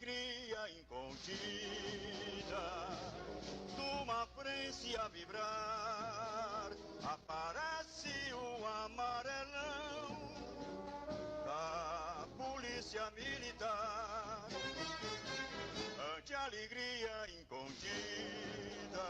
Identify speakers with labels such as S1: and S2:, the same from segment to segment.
S1: alegria incontida, de uma frente a vibrar, aparece o amarelão da polícia militar. Ante a alegria incontida,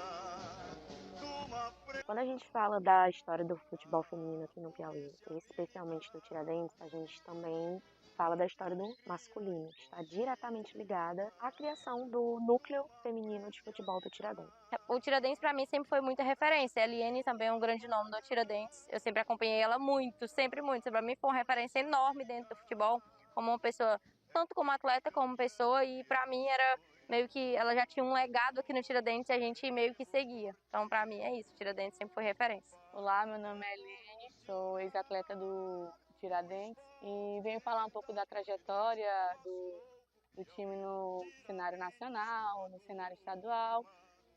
S1: de uma frente...
S2: Quando a gente fala da história do futebol feminino aqui no Piauí, especialmente do Tiradentes, a gente também fala da história do masculino, que está diretamente ligada à criação do núcleo feminino de futebol do Tiradentes.
S3: O Tiradentes para mim sempre foi muita referência. A Eliane também é um grande nome do Tiradentes. Eu sempre acompanhei ela muito, sempre muito. Para mim foi uma referência enorme dentro do futebol, como uma pessoa, tanto como atleta como pessoa, e para mim era meio que ela já tinha um legado aqui no Tiradentes e a gente meio que seguia. Então para mim é isso, o Tiradentes sempre foi referência.
S4: Olá, meu nome é Eliane, sou ex-atleta do Tiradentes e venho falar um pouco da trajetória do time no cenário nacional, no cenário estadual,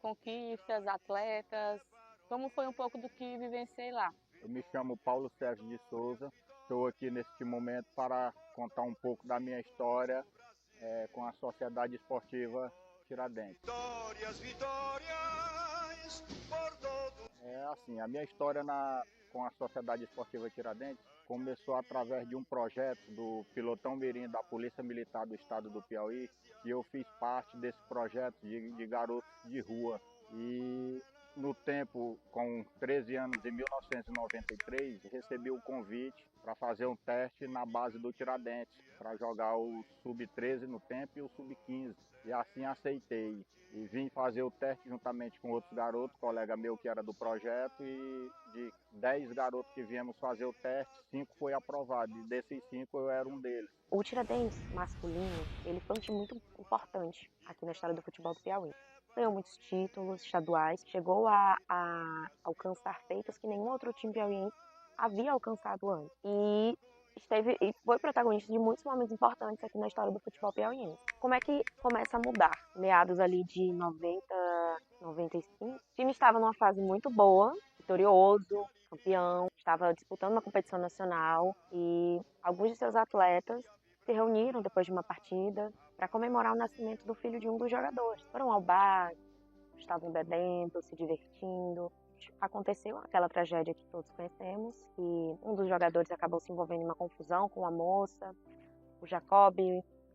S4: conquistas, atletas, como foi um pouco do que vivenciei lá.
S5: Eu me chamo Paulo Sérgio de Souza, estou aqui neste momento para contar um pouco da minha história com a Sociedade Esportiva Tiradentes.
S1: Vitórias, vitórias, por todo...
S5: Assim, a minha história com a Sociedade Esportiva Tiradentes começou através de um projeto do Pilotão Mirim da Polícia Militar do Estado do Piauí, e eu fiz parte desse projeto de garotos de rua. E no tempo, com 13 anos, em 1993, recebi o convite para fazer um teste na base do Tiradentes, para jogar o Sub-13 no tempo e o Sub-15. E assim aceitei. E vim fazer o teste juntamente com outros garotos, colega meu que era do projeto, e de 10 garotos que viemos fazer o teste, 5 foi aprovado, e desses 5 eu era um deles.
S2: O Tiradentes masculino, ele foi um time muito importante aqui na história do futebol do Piauí. Ganhou muitos títulos estaduais, chegou a alcançar feitos que nenhum outro time piauiense havia alcançado antes. E foi protagonista de muitos momentos importantes aqui na história do futebol piauiense. Como é que começa a mudar? Meados ali de 90, 95, o time estava numa fase muito boa, vitorioso, campeão, estava disputando uma competição nacional, e alguns de seus atletas se reuniram depois de uma partida para comemorar o nascimento do filho de um dos jogadores. Foram ao bar, estavam bebendo, se divertindo. Aconteceu aquela tragédia que todos conhecemos, e um dos jogadores acabou se envolvendo em uma confusão com a moça. O Jacob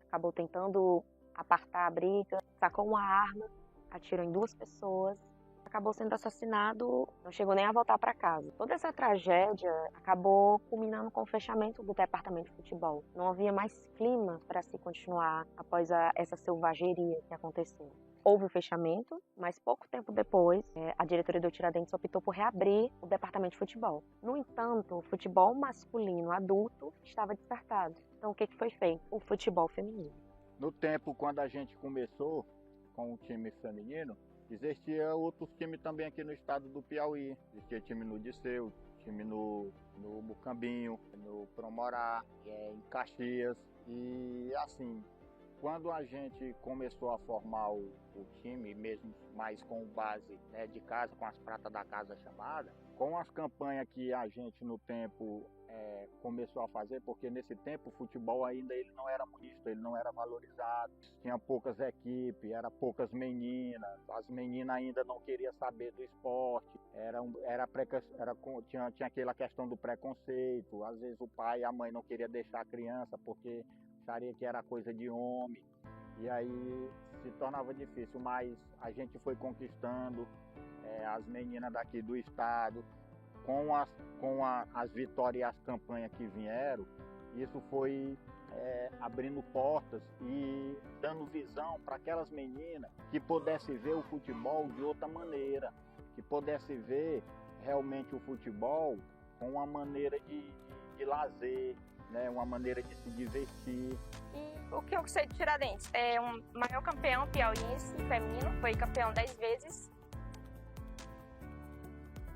S2: acabou tentando apartar a briga, sacou uma arma, atirou em 2 pessoas, acabou sendo assassinado, não chegou nem a voltar para casa. Toda essa tragédia acabou culminando com o fechamento do departamento de futebol. Não havia mais clima para se continuar após essa selvageria que aconteceu. Houve o fechamento, mas pouco tempo depois, a diretoria do Tiradentes optou por reabrir o departamento de futebol. No entanto, o futebol masculino adulto estava descartado. Então, o que foi feito? O futebol feminino.
S5: No tempo, quando a gente começou com o time feminino, existia outros times também aqui no estado do Piauí. Existia time no Disseu, time no Mucambinho, no Promorá, em Caxias. E assim, quando a gente começou a formar o time, mesmo mais com base de casa, com as pratas da casa chamada, com as campanhas que a gente no tempo começou a fazer, porque nesse tempo o futebol ainda ele não era visto, ele não era valorizado, tinha poucas equipes, era poucas meninas, as meninas ainda não queriam saber do esporte, tinha aquela questão do preconceito, às vezes o pai e a mãe não queriam deixar a criança porque acharia que era coisa de homem, e aí se tornava difícil, mas a gente foi conquistando as meninas daqui do estado, com as vitórias e as campanhas que vieram. Isso foi abrindo portas e dando visão para aquelas meninas que pudessem ver o futebol de outra maneira, que pudessem ver realmente o futebol com uma maneira de lazer, né, uma maneira de se divertir.
S3: E o que eu sei de Tiradentes? É um maior campeão piauiense feminino, foi campeão 10 vezes.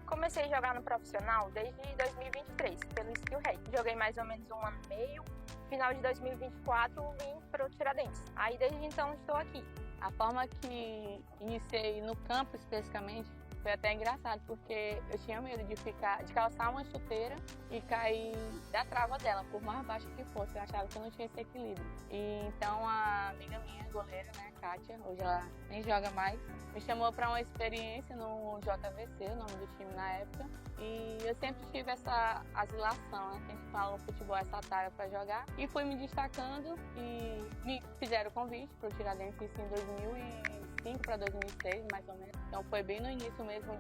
S3: Comecei a jogar no profissional desde 2023, pelo Skill Red. Joguei mais ou menos 1 ano e meio. Final de 2024 vim para o Tiradentes. Aí desde então estou aqui.
S4: A forma que iniciei no campo especificamente foi até engraçado, porque eu tinha medo de calçar uma chuteira e cair da trava dela, por mais baixa que fosse. Eu achava que eu não tinha esse equilíbrio. E então a amiga minha, goleira, né, Kátia, hoje ela nem joga mais, me chamou para uma experiência no JVC, o nome do time na época. E eu sempre tive essa asilação, né, que a gente fala no futebol, essa tara para jogar. E fui me destacando e me fizeram o convite para o Tiradentes isso em 2005 para 2006, mais ou menos. Então foi bem no início mesmo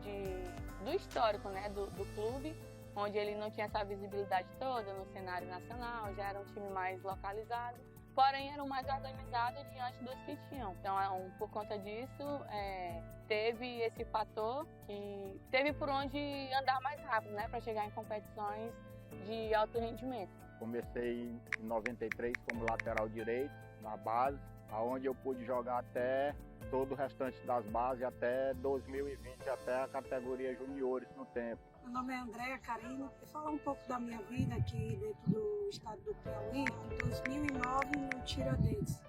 S4: do histórico, né, do clube, onde ele não tinha essa visibilidade toda no cenário nacional, já era um time mais localizado, porém era o mais organizado diante dos que tinham. Então, por conta disso, teve esse fator que teve por onde andar mais rápido, né, para chegar em competições de alto rendimento.
S5: Comecei em 93 como lateral direito na base, aonde eu pude jogar até todo o restante das bases, até 2020, até a categoria juniores no tempo.
S6: Meu nome é Andréa Carino. Vou falar um pouco da minha vida aqui dentro do estado do Piauí. Em 2009, no Tiradentes.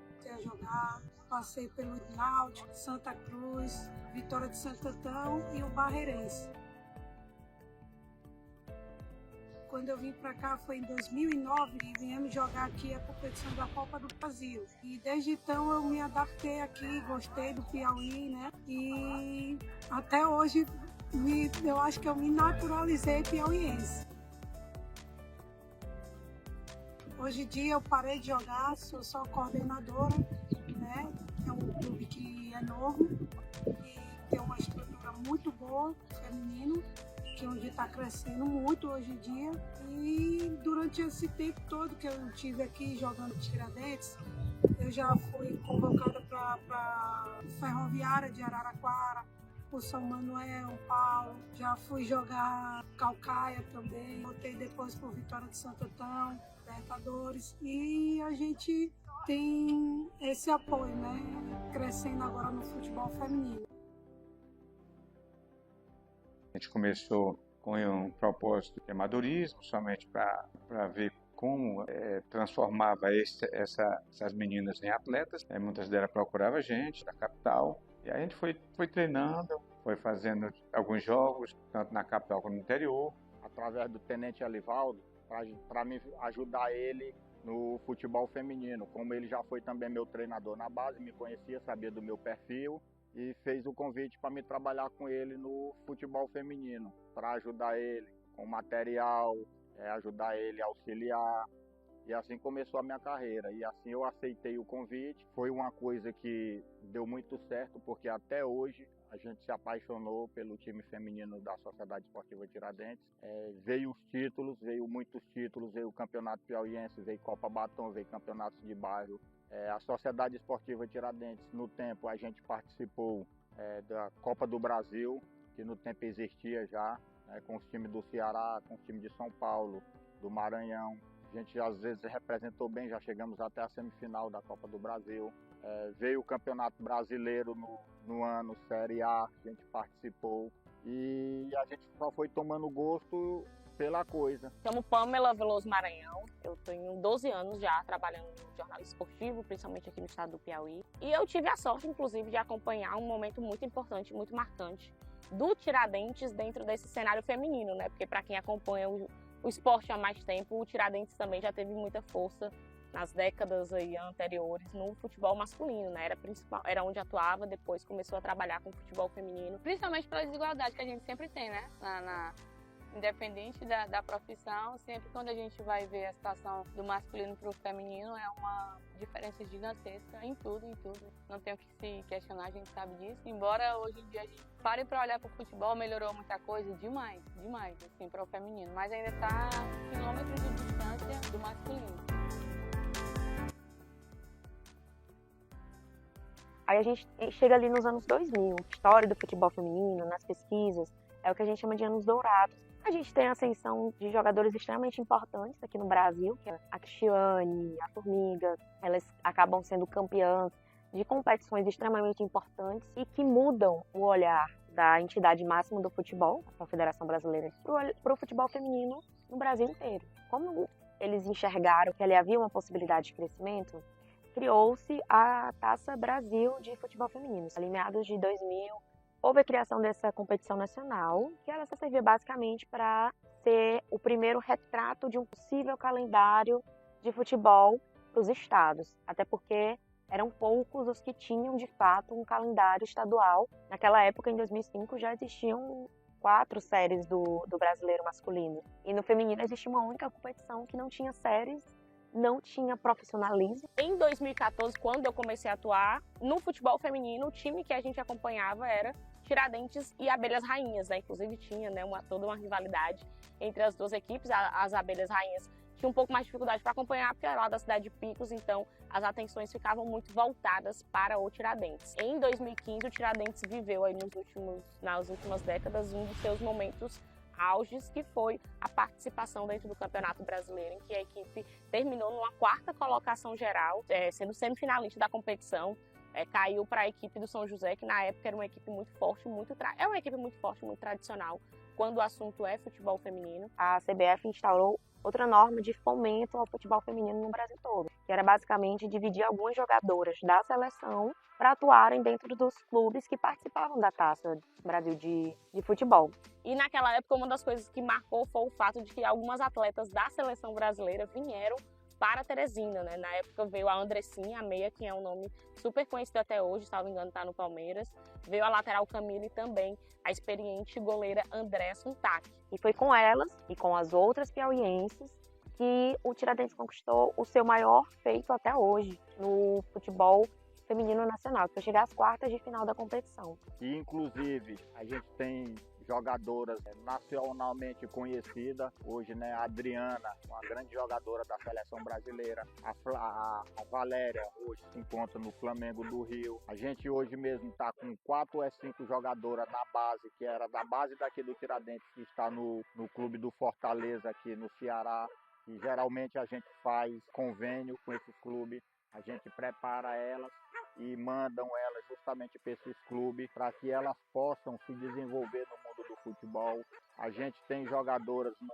S6: Comecei a jogar, passei pelo Náutico, Santa Cruz, Vitória de Santo Antão e o Barreirense. Quando eu vim para cá foi em 2009 e viemos jogar aqui a competição da Copa do Brasil. E desde então eu me adaptei aqui, gostei do Piauí, né? E até hoje eu acho que eu me naturalizei piauiense. Hoje em dia eu parei de jogar, sou só coordenadora, né? É um clube que é novo e tem uma estrutura muito boa, feminino, que onde está crescendo muito hoje em dia. E durante esse tempo todo que eu tive aqui jogando Tiradentes, eu já fui convocada para Ferroviária de Araraquara, o São Manuel, Paulo, já fui jogar Calcaia também, voltei depois por Vitória de Santo Antão, Libertadores, e a gente tem esse apoio, né, crescendo agora no futebol feminino.
S7: A gente começou com um propósito de amadorismo, somente para ver como transformava essas meninas em atletas. Muitas delas procuravam a gente, da capital, e a gente foi treinando, foi fazendo alguns jogos, tanto na capital como no interior.
S5: Através do Tenente Alivaldo, para me ajudar ele no futebol feminino. Como ele já foi também meu treinador na base, me conhecia, sabia do meu perfil, e fez o convite para me trabalhar com ele no futebol feminino, para ajudar ele com material, ajudar ele a auxiliar. E assim começou a minha carreira. E assim eu aceitei o convite. Foi uma coisa que deu muito certo, porque até hoje a gente se apaixonou pelo time feminino da Sociedade Esportiva Tiradentes. Veio os títulos, veio muitos títulos, veio o Campeonato Piauiense, veio Copa Batom, veio campeonatos de bairro. A Sociedade Esportiva Tiradentes, no tempo, a gente participou da Copa do Brasil, que no tempo existia já, com os times do Ceará, com os times de São Paulo, do Maranhão. A gente às vezes representou bem, já chegamos até a semifinal da Copa do Brasil. Veio o Campeonato Brasileiro no ano, Série A, a gente participou. E a gente só foi tomando gosto pela coisa.
S8: Chamo Pamela Veloso Maranhão, eu tenho 12 anos já trabalhando no jornalismo esportivo, principalmente aqui no estado do Piauí. E eu tive a sorte, inclusive, de acompanhar um momento muito importante, muito marcante do Tiradentes dentro desse cenário feminino, né? Porque para quem acompanha o esporte há mais tempo, o Tiradentes também já teve muita força nas décadas aí anteriores no futebol masculino, né? Era onde atuava, depois começou a trabalhar com o futebol feminino.
S4: Principalmente pela desigualdade que a gente sempre tem, né? Independente da profissão, sempre quando a gente vai ver a situação do masculino para o feminino, é uma diferença gigantesca em tudo. Não tem o que se questionar, a gente sabe disso. Embora hoje em dia a gente pare para olhar para o futebol, melhorou muita coisa, demais, assim, para o feminino. Mas ainda está quilômetros de distância do masculino.
S2: Aí a gente chega ali nos anos 2000, história do futebol feminino, nas pesquisas, é o que a gente chama de anos dourados. A gente tem a ascensão de jogadores extremamente importantes aqui no Brasil, que é a Cristiane, a Formiga. Elas acabam sendo campeãs de competições extremamente importantes e que mudam o olhar da entidade máxima do futebol, a Federação Brasileira, para o futebol feminino no Brasil inteiro. Como eles enxergaram que ali havia uma possibilidade de crescimento, criou-se a Taça Brasil de Futebol Feminino. Ali, meados de 2000, houve a criação dessa competição nacional, que ela servia basicamente para ser o primeiro retrato de um possível calendário de futebol para os estados, até porque eram poucos os que tinham, de fato, um calendário estadual. Naquela época, em 2005, já existiam 4 séries do brasileiro masculino. E no feminino existia uma única competição que não tinha séries, não tinha profissionalismo.
S8: Em 2014, quando eu comecei a atuar, no futebol feminino, o time que a gente acompanhava era Tiradentes e Abelhas Rainhas, né? Inclusive tinha, né, toda uma rivalidade entre as duas equipes. As Abelhas Rainhas tinham um pouco mais de dificuldade para acompanhar, porque era lá da cidade de Picos, então as atenções ficavam muito voltadas para o Tiradentes. Em 2015, o Tiradentes viveu aí nas últimas décadas um dos seus momentos auges, que foi a participação dentro do Campeonato Brasileiro, em que a equipe terminou numa 4ª colocação geral, sendo semifinalista da competição. Caiu para a equipe do São José, que na época era uma equipe muito forte, é uma equipe muito forte, muito tradicional, quando o assunto é futebol feminino.
S2: A CBF instaurou outra norma de fomento ao futebol feminino no Brasil todo, que era basicamente dividir algumas jogadoras da seleção para atuarem dentro dos clubes que participavam da Taça Brasil de futebol.
S8: E naquela época, uma das coisas que marcou foi o fato de que algumas atletas da seleção brasileira vieram para Teresina, né? Na época veio a Andressinha, a meia, que é um nome super conhecido até hoje, se não me engano, está no Palmeiras. Veio a lateral Camila e também a experiente goleira Andréa Suntac.
S2: E foi com elas e com as outras piauienses que o Tiradentes conquistou o seu maior feito até hoje no futebol feminino nacional, que foi chegar às quartas de final da competição.
S5: E, inclusive, a gente tem jogadoras nacionalmente conhecidas hoje, né? A Adriana, uma grande jogadora da seleção brasileira. A Valéria hoje se encontra no Flamengo do Rio. A gente hoje mesmo está com 4 ou 5 jogadoras na base, que era da base daqui do Tiradentes, que está no clube do Fortaleza aqui no Ceará. E geralmente a gente faz convênio com esses clubes, a gente prepara elas e mandam elas justamente para esses clubes para que elas possam se desenvolver no mundo do futebol. A gente tem jogadoras em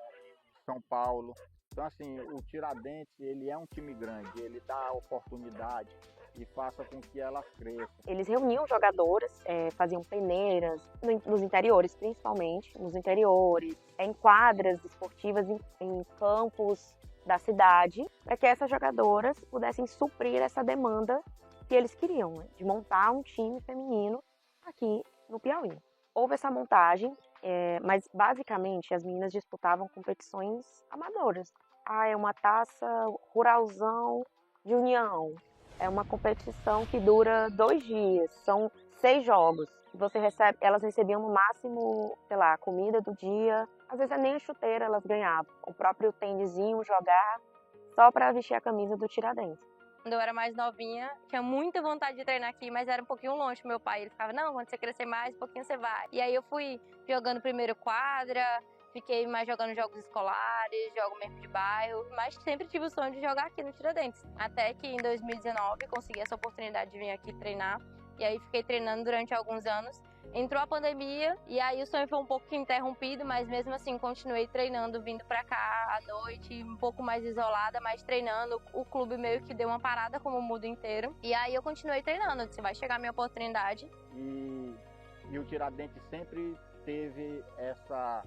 S5: São Paulo. Então, assim, o Tiradentes, ele é um time grande, ele dá oportunidade e faça com que elas cresçam.
S2: Eles reuniam jogadoras, faziam peneiras, nos interiores principalmente, em quadras esportivas, em campos da cidade, para que essas jogadoras pudessem suprir essa demanda que eles queriam, né, de montar um time feminino aqui no Piauí. Houve essa montagem, mas basicamente as meninas disputavam competições amadoras. É uma taça ruralzão de união, é uma competição que dura 2 dias, são 6 jogos. Elas recebiam no máximo, sei lá, a comida do dia, às vezes nem a chuteira elas ganhavam, o próprio tênisinho jogar, só para vestir a camisa do Tiradentes.
S3: Quando eu era mais novinha, tinha muita vontade de treinar aqui, mas era um pouquinho longe. Meu pai, ele ficava, não, quando você crescer mais, um pouquinho você vai. E aí eu fui jogando primeiro quadra, fiquei mais jogando jogos escolares, jogo mesmo de bairro, mas sempre tive o sonho de jogar aqui no Tiradentes. Até que em 2019 consegui essa oportunidade de vir aqui treinar, e aí fiquei treinando durante alguns anos. Entrou a pandemia e aí o sonho foi um pouco interrompido, mas mesmo assim continuei treinando, vindo pra cá à noite, um pouco mais isolada, mas treinando. O clube meio que deu uma parada como o mundo inteiro. E aí eu continuei treinando, disse, vai chegar a minha oportunidade.
S5: E o Tiradentes sempre teve essa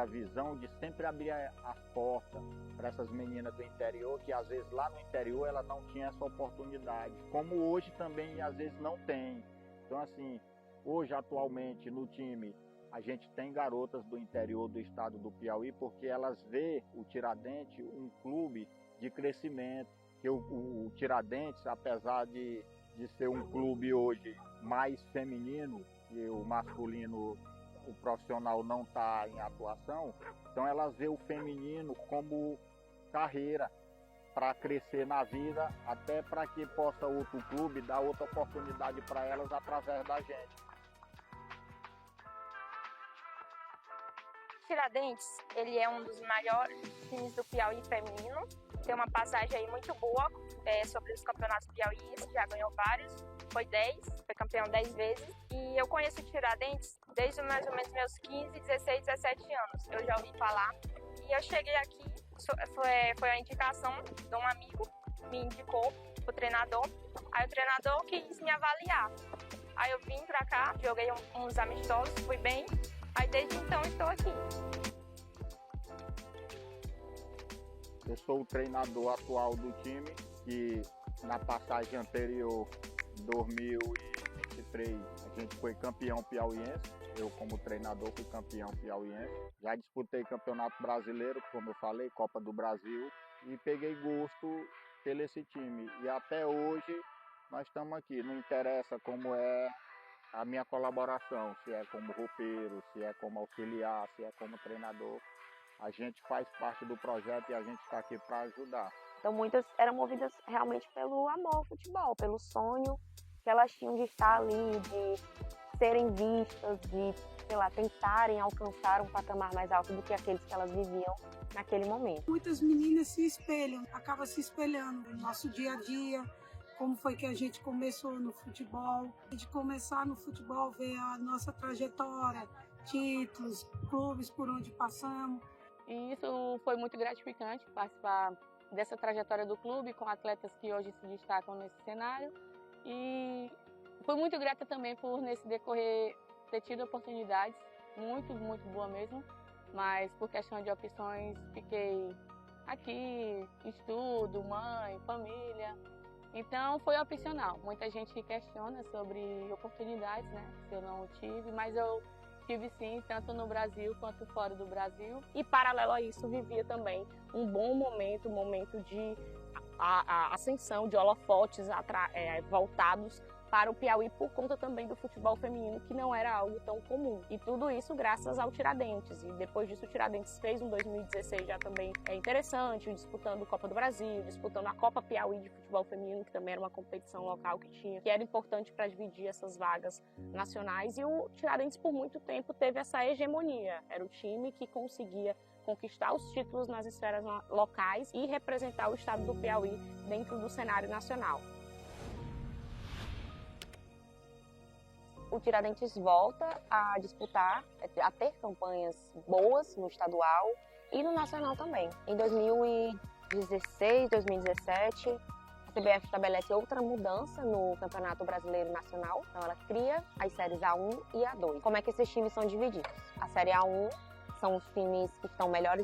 S5: visão de sempre abrir as portas para essas meninas do interior, que às vezes lá no interior ela não tinha essa oportunidade, como hoje também às vezes não tem. Então, assim, hoje, atualmente, no time, a gente tem garotas do interior do estado do Piauí, porque elas vê o Tiradentes um clube de crescimento. Que o Tiradentes, apesar de ser um clube hoje mais feminino, e o masculino, o profissional não está em atuação, então elas vê o feminino como carreira para crescer na vida, até para que possa outro clube dar outra oportunidade para elas através da gente.
S9: Tiradentes, ele é um dos maiores times do Piauí feminino, tem uma passagem aí muito boa sobre os campeonatos piauienses, já ganhou vários, foi campeão 10 vezes, e eu conheço o Tiradentes desde mais ou menos meus 15, 16, 17 anos, eu já ouvi falar, e eu cheguei aqui, foi a indicação de um amigo, me indicou, pro treinador. Aí o treinador quis me avaliar. Aí eu vim pra cá, joguei uns amistosos, fui bem. Aí desde então estou aqui.
S5: Eu sou o treinador atual do time, que na passagem anterior, 2023, a gente foi campeão piauiense. Eu, como treinador, fui campeão piauiense. Já disputei campeonato brasileiro, como eu falei, Copa do Brasil, e peguei gosto pelo esse time. E até hoje nós estamos aqui. Não interessa como é a minha colaboração, se é como roupeiro, se é como auxiliar, se é como treinador. A gente faz parte do projeto e a gente está aqui para ajudar.
S2: Então muitas eram movidas realmente pelo amor ao futebol, pelo sonho que elas tinham de estar ali, de serem vistas, de, sei lá, tentarem alcançar um patamar mais alto do que aqueles que elas viviam naquele momento.
S6: Muitas meninas se espelham, acabam se espelhando no nosso dia a dia, como foi que a gente começou no futebol. De começar no futebol, ver a nossa trajetória, títulos, clubes por onde passamos.
S4: E isso foi muito gratificante, participar dessa trajetória do clube com atletas que hoje se destacam nesse cenário. E fui muito grata também por, nesse decorrer, ter tido oportunidades, muito boa mesmo. Mas por questão de opções, fiquei aqui, estudo, mãe, família. Então foi opcional. Muita gente questiona sobre oportunidades, né? Se eu não tive, mas eu tive sim, tanto no Brasil quanto fora do Brasil.
S8: E paralelo a isso, vivia também um bom momento, um momento de a ascensão de holofotes voltados para o Piauí por conta também do futebol feminino, que não era algo tão comum. E tudo isso graças ao Tiradentes. E depois disso o Tiradentes fez um 2016 já também interessante, disputando a Copa do Brasil, disputando a Copa Piauí de futebol feminino, que também era uma competição local que era importante para dividir essas vagas nacionais. E o Tiradentes por muito tempo teve essa hegemonia. Era o time que conseguia conquistar os títulos nas esferas locais e representar o estado do Piauí dentro do cenário nacional.
S2: O Tiradentes volta a disputar, a ter campanhas boas no estadual e no nacional também. Em 2016, 2017, a CBF estabelece outra mudança no Campeonato Brasileiro Nacional. Então ela cria as séries A1 e A2. Como é que esses times são divididos? A série A1 são os times que estão melhor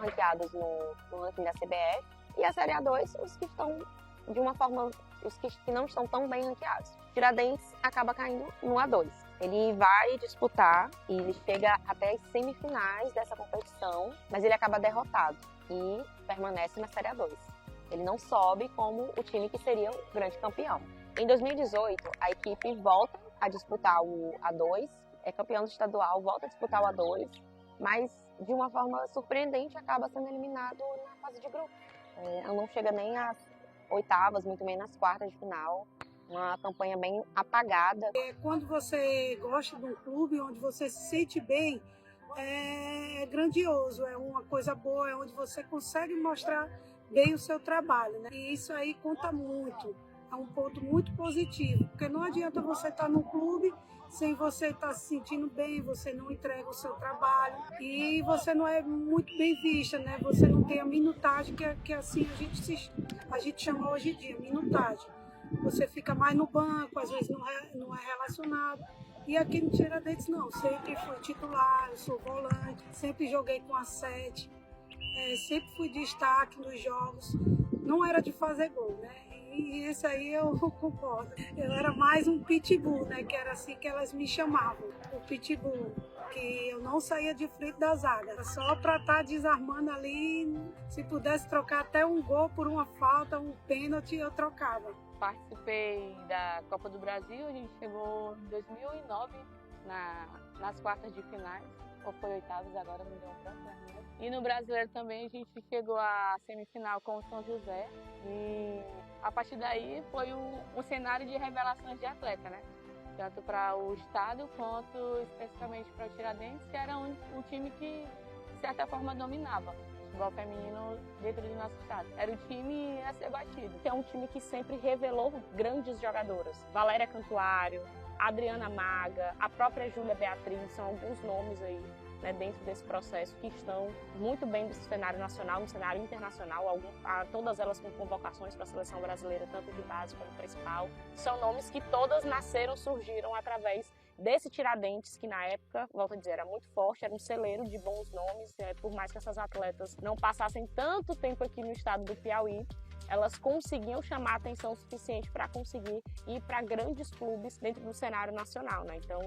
S2: ranqueados no ranking da CBF. E a série A2, os que estão de uma forma, os que não estão tão bem ranqueados. Tiradentes acaba caindo no A2. Ele vai disputar e ele chega até as semifinais dessa competição, mas ele acaba derrotado e permanece na Série A2. Ele não sobe como o time que seria o grande campeão. Em 2018, a equipe volta a disputar o A2, é campeão do estadual, volta a disputar o A2, mas de uma forma surpreendente acaba sendo eliminado na fase de grupo. Não chega nem às oitavas, muito menos nas quartas de final. Uma campanha bem apagada.
S6: Quando você gosta de um clube onde você se sente bem, é grandioso, é uma coisa boa, é onde você consegue mostrar bem o seu trabalho, né? E isso aí conta muito, é um ponto muito positivo, porque não adianta você estar no clube sem você estar se sentindo bem, você não entrega o seu trabalho e você não é muito bem vista, né? Você não tem a minutagem que assim a gente chama hoje em dia, minutagem. Você fica mais no banco, às vezes não é relacionado. E aqui no Tiradentes não, sempre fui titular, eu sou volante, sempre joguei com a 7, sempre fui destaque nos jogos, não era de fazer gol, né? E esse aí eu concordo. Eu era mais um pitbull, né? Que era assim que elas me chamavam, o pitbull. Que eu não saía de frente da zaga, era só para estar desarmando ali. Se pudesse trocar até um gol por uma falta, um pênalti, eu trocava.
S4: Participei da Copa do Brasil, a gente chegou em 2009 nas quartas de finais, ou foi oitavas, agora não deu um branco. E no Brasileiro também a gente chegou à semifinal com o São José e a partir daí foi um cenário de revelações de atleta, né? Tanto para o estado quanto especificamente para o Tiradentes, que era um time que de certa forma dominava o futebol feminino dentro do nosso estado. Era o time a ser batido.
S8: É um time que sempre revelou grandes jogadoras. Valéria Cantuário, Adriana Maga, a própria Júlia Beatriz, são alguns nomes aí né, dentro desse processo, que estão muito bem no cenário nacional, no cenário internacional, todas elas com convocações para a seleção brasileira, tanto de base como principal. São nomes que todas surgiram através desse Tiradentes, que na época, volto a dizer, era muito forte, era um celeiro de bons nomes, por mais que essas atletas não passassem tanto tempo aqui no estado do Piauí, elas conseguiam chamar atenção suficiente para conseguir ir para grandes clubes dentro do cenário nacional, né? Então,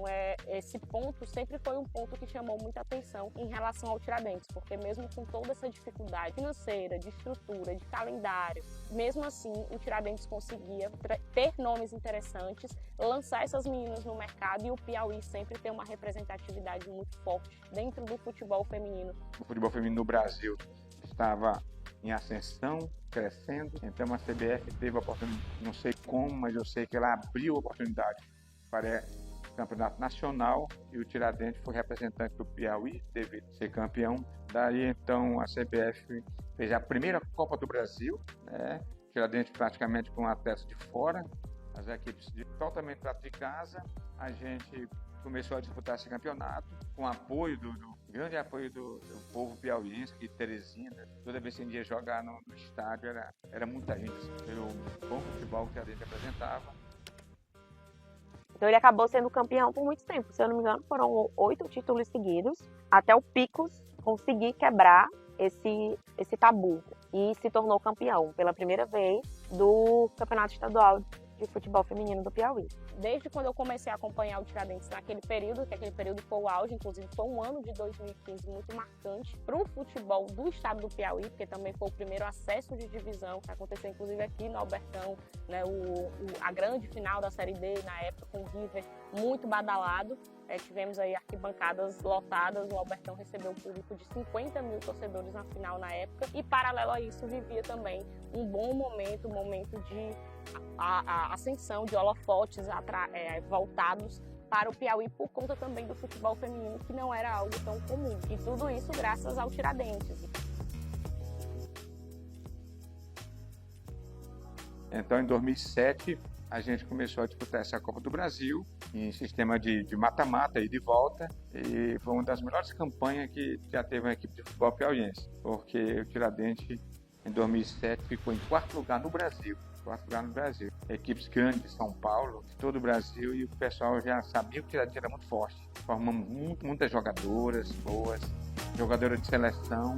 S8: esse ponto sempre foi um ponto que chamou muita atenção em relação ao Tiradentes, porque mesmo com toda essa dificuldade financeira, de estrutura, de calendário, mesmo assim, o Tiradentes conseguia ter nomes interessantes, lançar essas meninas no mercado, e o Piauí sempre tem uma representatividade muito forte dentro do futebol feminino.
S7: O futebol feminino no Brasil estava em ascensão, crescendo, então a CBF teve a oportunidade, não sei como, mas eu sei que ela abriu a oportunidade para o campeonato nacional, e o Tiradentes foi representante do Piauí, teve que ser campeão. Daí então a CBF fez a primeira Copa do Brasil, né? Tiradentes praticamente com atletas de fora, as equipes totalmente de casa. A gente começou a disputar esse campeonato com apoio grande apoio do povo piauiense, de Teresina. Toda vez que a gente ia jogar no estádio, era muita gente, pelo bom futebol que o Tiradentes apresentava.
S2: Então ele acabou sendo campeão por muito tempo. Se eu não me engano, foram 8 títulos seguidos, até o Picos conseguir quebrar esse tabu e se tornou campeão pela primeira vez do Campeonato Estadual de Futebol Feminino do Piauí.
S8: Desde quando eu comecei a acompanhar o Tiradentes naquele período, que aquele período foi o auge, inclusive foi um ano de 2015 muito marcante para o futebol do estado do Piauí, porque também foi o primeiro acesso de divisão, que aconteceu inclusive aqui no Albertão, né, a grande final da Série D na época, com o River muito badalado. Tivemos aí arquibancadas lotadas, o Albertão recebeu um público de 50 mil torcedores na final na época, e paralelo a isso vivia também um bom momento, de a ascensão de holofotes voltados para o Piauí, por conta também do futebol feminino, que não era algo tão comum. E tudo isso graças ao Tiradentes.
S7: Então, em 2007, a gente começou a disputar essa Copa do Brasil em sistema de mata-mata e de volta, e foi uma das melhores campanhas que já teve uma equipe de futebol piauiense, porque o Tiradentes, em 2007, ficou em quarto lugar no Brasil. Equipes grandes de São Paulo, de todo o Brasil, e o pessoal já sabia que o Tiradentes era muito forte. Formamos muitas jogadoras boas, jogadoras de seleção.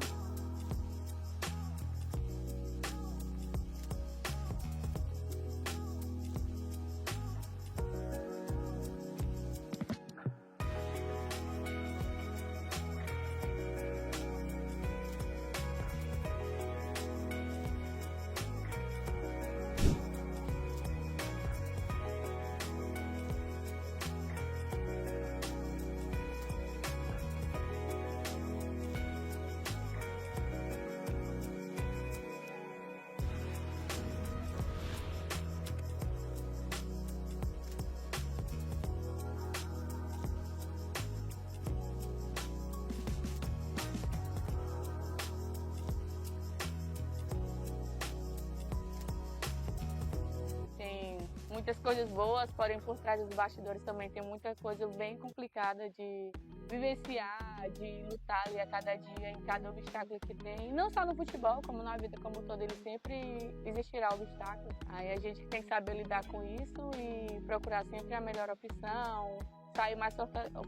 S4: Muitas coisas boas, porém por trás dos bastidores também tem muita coisa bem complicada de vivenciar, de lutar ali a cada dia, em cada obstáculo que tem. Não só no futebol, como na vida como toda, ele sempre existirá obstáculos. Aí a gente tem que saber lidar com isso e procurar sempre a melhor opção, sair mais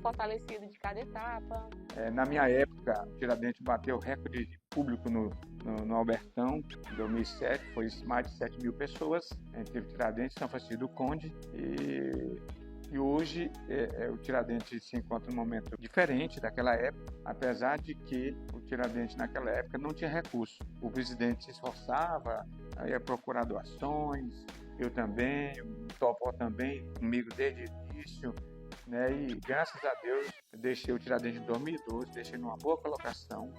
S4: fortalecido de cada etapa.
S7: Na minha época, o Tiradentes bateu o recorde de público no Albertão, em 2007, foi mais de 7 mil pessoas. A gente teve Tiradentes, São Francisco do Conde, e hoje o Tiradentes se encontra num momento diferente daquela época, apesar de que o Tiradentes naquela época não tinha recurso. O presidente se esforçava, ia procurar doações, eu também, o Topó também, comigo desde o início, né? E graças a Deus eu deixei o Tiradentes em 2012, deixei numa boa colocação,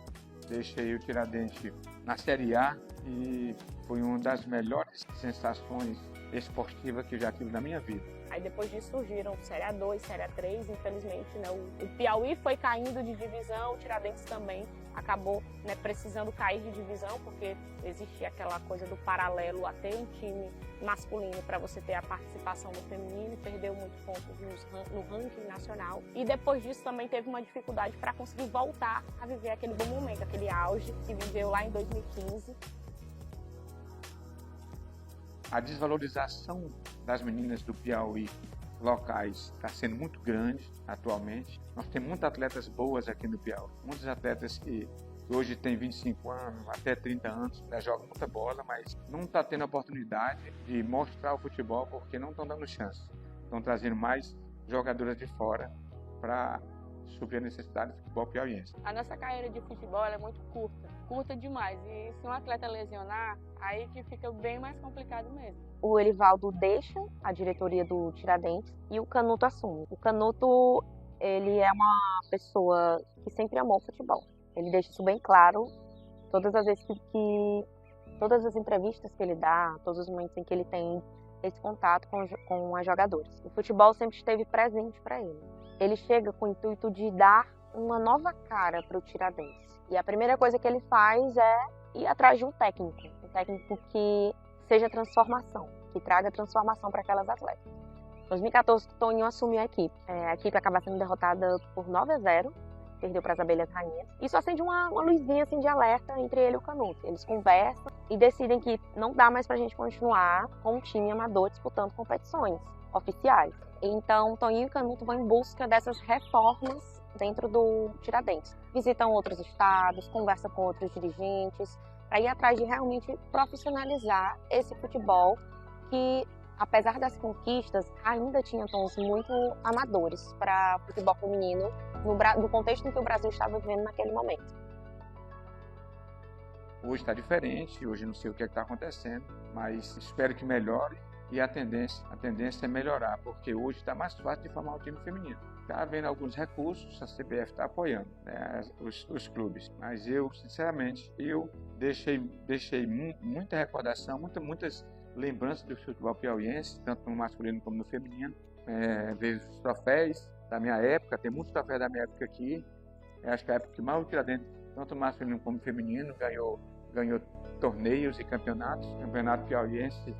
S7: deixei o Tiradentes na Série A, e foi uma das melhores sensações esportiva que eu já tive na minha vida.
S8: Aí depois disso surgiram Série A2, Série A3, infelizmente, né, o Piauí foi caindo de divisão, o Tiradentes também acabou, né, precisando cair de divisão, porque existia aquela coisa do paralelo a ter um time masculino para você ter a participação do feminino, e perdeu muitos pontos no ranking nacional. E depois disso também teve uma dificuldade para conseguir voltar a viver aquele bom momento, aquele auge que viveu lá em 2015.
S7: A desvalorização das meninas do Piauí locais está sendo muito grande atualmente. Nós temos muitas atletas boas aqui no Piauí, muitos atletas que hoje têm 25 anos, até 30 anos, já jogam muita bola, mas não está tendo a oportunidade de mostrar o futebol porque não estão dando chance. Estão trazendo mais jogadoras de fora para suprir a necessidade do futebol piauiense.
S4: A nossa carreira de futebol é muito curta demais. E se um atleta lesionar, aí que fica bem mais complicado mesmo.
S2: O Elivaldo deixa a diretoria do Tiradentes e o Canuto assume. O Canuto, ele é uma pessoa que sempre amou o futebol. Ele deixa isso bem claro todas as vezes todas as entrevistas que ele dá, todos os momentos em que ele tem esse contato com as jogadoras. O futebol sempre esteve presente para ele. Ele chega com o intuito de dar uma nova cara para o Tiradentes. E a primeira coisa que ele faz é ir atrás de um técnico que seja transformação, que traga transformação para aquelas atletas. Em 2014, o Toninho assumiu a equipe acaba sendo derrotada por 9-0, perdeu para as Abelhas Rainhas. Isso acende uma luzinha assim, de alerta entre ele e o Canuto. Eles conversam e decidem que não dá mais para a gente continuar com um time amador disputando competições oficiais. Então, Toninho e Canuto vão em busca dessas reformas dentro do Tiradentes. Visitam outros estados, conversam com outros dirigentes, para ir atrás de realmente profissionalizar esse futebol que, apesar das conquistas, ainda tinha tons muito amadores para o futebol feminino no contexto em que o Brasil estava vivendo naquele momento.
S7: Hoje está diferente, hoje não sei o que está acontecendo, mas espero que melhore. E a tendência é melhorar, porque hoje está mais fácil de formar um time feminino. Está havendo alguns recursos, a CBF está apoiando, né, os clubes. Mas eu, sinceramente, deixei muita recordação, muitas lembranças do futebol piauiense, tanto no masculino como no feminino. Vejo os troféus da minha época, tem muitos troféus da minha época aqui. Acho que a época que mais o Tiradentes, tanto no masculino como no feminino, ganhou torneios e campeonatos. Campeonato piauiense.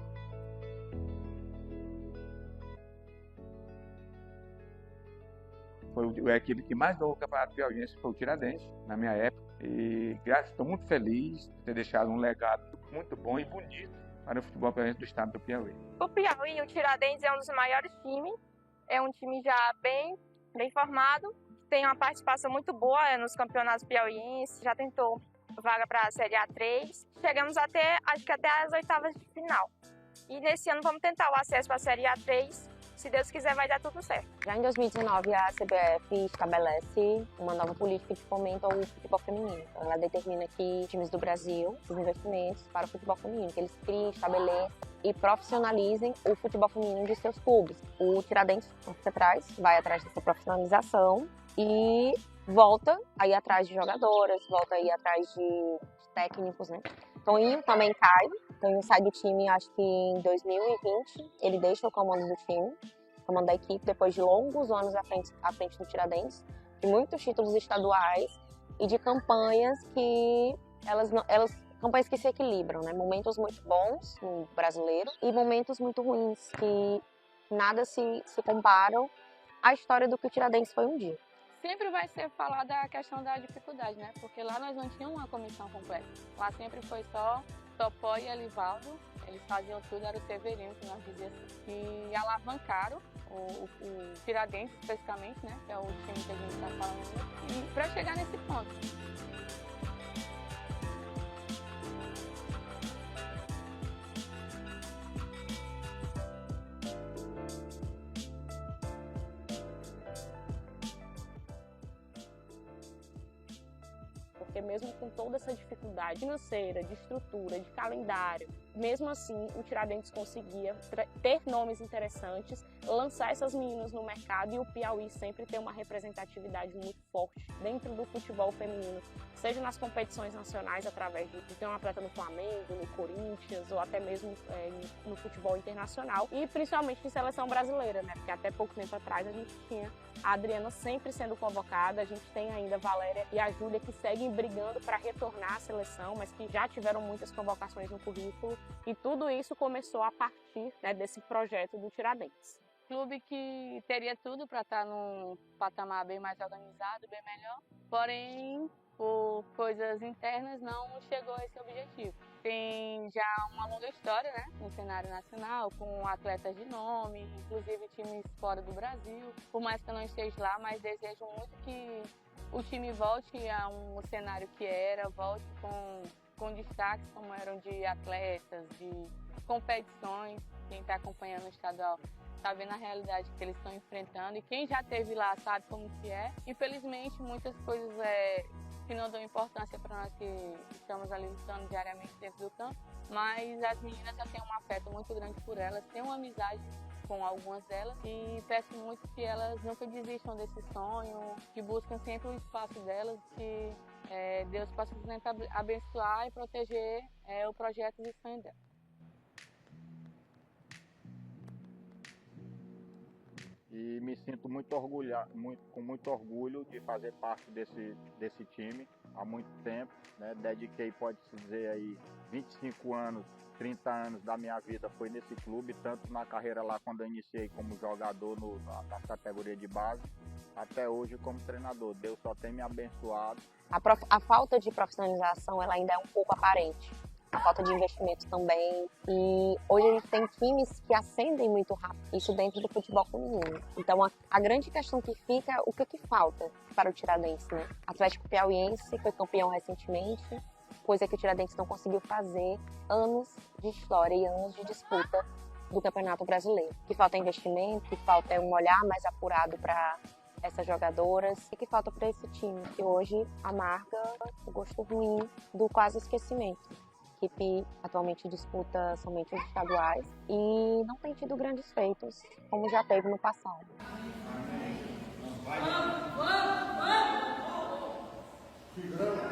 S7: Foi a equipe que mais ganhou o Campeonato Piauiense, foi o Tiradentes, na minha época. E estou muito feliz de ter deixado um legado muito bom e bonito para o futebol piauiense do estado do Piauí.
S9: O Piauí, o Tiradentes é um dos maiores times. É um time já bem formado, tem uma participação muito boa nos campeonatos piauienses, já tentou vaga para a Série A3. Chegamos acho que até as oitavas de final. E nesse ano vamos tentar o acesso para a Série A3. Se Deus quiser, vai dar tudo certo.
S2: Já em 2019, a CBF estabelece uma nova política de fomento ao futebol feminino. Então, ela determina que times do Brasil, os investimentos para o futebol feminino, que eles criem, estabeleçam e profissionalizem o futebol feminino de seus clubes. O Tiradentes, vai atrás dessa profissionalização e volta a ir atrás de jogadoras, volta a ir atrás de técnicos, né? Toninho também cai. Toninho sai do time, acho que em 2020. Ele deixa o comando do time, o comando da equipe, depois de longos anos à frente do Tiradentes, de muitos títulos estaduais e de campanhas que campanhas que se equilibram, né? Momentos muito bons no brasileiro e momentos muito ruins que nada se comparam à história do que o Tiradentes foi um dia.
S4: Sempre vai ser falada a questão da dificuldade, né? Porque lá nós não tínhamos uma comissão completa. Lá sempre foi só Topó e Elivaldo. Eles faziam tudo, era o Severino, que nós dizíamos. E alavancaram o Tiradentes, especificamente, né? Que é o time que a gente está falando. E para chegar nesse ponto.
S8: Porque mesmo com toda essa dificuldade financeira, de estrutura, de calendário, mesmo assim o Tiradentes conseguia ter nomes interessantes lançar essas meninas no mercado e o Piauí sempre ter uma representatividade muito forte dentro do futebol feminino, seja nas competições nacionais, através de ter um atleta no Flamengo, no Corinthians, ou até mesmo no futebol internacional, e principalmente em seleção brasileira, né? Porque até pouco tempo atrás a gente tinha a Adriana sempre sendo convocada, a gente tem ainda a Valéria e a Júlia que seguem brigando para retornar à seleção, mas que já tiveram muitas convocações no currículo, e tudo isso começou a partir, né, desse projeto do Tiradentes.
S4: Clube que teria tudo para estar num patamar bem mais organizado, bem melhor, porém, por coisas internas, não chegou a esse objetivo. Tem já uma longa história, né, no cenário nacional, com atletas de nome, inclusive times fora do Brasil. Por mais que eu não esteja lá, mas desejo muito que o time volte a um cenário que era, volte com destaques como eram de atletas, de competições. Quem está acompanhando o estadual está vendo a realidade que eles estão enfrentando, e quem já esteve lá sabe como que é. Infelizmente, muitas coisas que não dão importância para nós que estamos ali lutando diariamente dentro do campo, mas as meninas já têm um afeto muito grande por elas, têm uma amizade com algumas delas, e peço muito que elas nunca desistam desse sonho, que busquem sempre o espaço delas, que Deus possa sempre abençoar e proteger o projeto e o sonho delas.
S5: E me sinto com muito orgulho de fazer parte desse time há muito tempo, né? Dediquei, pode-se dizer aí, 25 anos, 30 anos da minha vida foi nesse clube, tanto na carreira lá quando eu iniciei como jogador na categoria de base, até hoje como treinador. Deus só tem me abençoado.
S2: A falta de profissionalização ela ainda é um pouco aparente. A falta de investimento também. E hoje a gente tem times que ascendem muito rápido, isso dentro do futebol feminino. Então a grande questão que fica, o que falta para o Tiradentes, né? Atlético Piauiense foi campeão recentemente, coisa que o Tiradentes não conseguiu fazer, anos de história e anos de disputa do Campeonato Brasileiro. O que falta é investimento, o que falta é um olhar mais apurado para essas jogadoras, e que falta para esse time, que hoje amarga o gosto ruim do quase esquecimento. A equipe atualmente disputa somente os estaduais e não tem tido grandes feitos, como já teve no passado.
S1: Vamos!